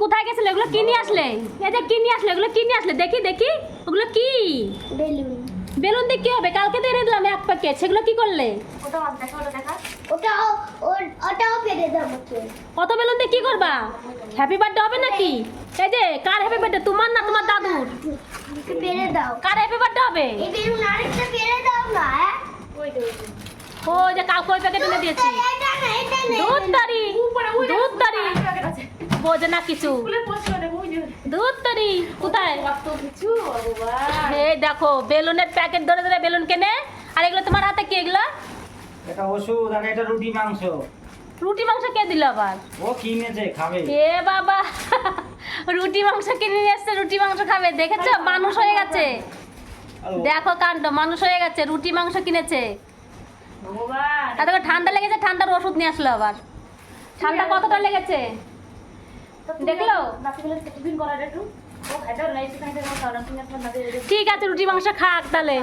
কোথায় গেছিলে? এগুলো কি নিয়ে আসলে? এই যে কি নিয়ে আসলে? এগুলো কি নিয়ে আসলে? দেখি দেখি ওগুলো কি? বেলুন। বেলুন দিয়ে কি হবে? কালকে তো এনে দিলাম এক প্যাকেট, সেগুলো কি করলে? ওটাও ফেলে দাও আমাকে। কত বেলুন দিয়ে কি করবা? হ্যাপি বার্থডে হবে নাকি? এই যে কার হ্যাপি বার্থডে? তোমার না তোমার দাদুর? ফেলে দাও। কার হ্যাপি বার্থডে হবে? এই বেলুন আরেকটা ফেলে দাও না। ও যে কাউকে ওই প্যাকেট এনে দিয়েছি। এটা না, এটা না। দুধ তারি দুধ তারি বোঝে না কিছু। দুধ তারি কোথায়? এই দেখো বেলুনের প্যাকেট ধরে ধরে বেলুন কেনে। আর এগুলো তোমার হাতে কি? এগুলো এটা ওষুধ আর এটা রুটি মাংস। রুটি মাংস কে দিল আবার? ও কিনেছে খাবে। এ বাবা রুটি মাংস কিনে নিয়ে এসছে, রুটি মাংস খাবে। দেখেছো মানুষ হয়ে গেছে। দেখো কাণ্ড, মানুষ হয়ে গেছে, রুটি মাংস কিনেছে। তারপরে ঠান্ডা লেগেছে, ঠান্ডার ওষুধ নিয়ে আসলো আবার। ঠান্ডা কতটা লেগেছে দেখলো? ঠিক আছে রুটি মাংস খাক তাহলে।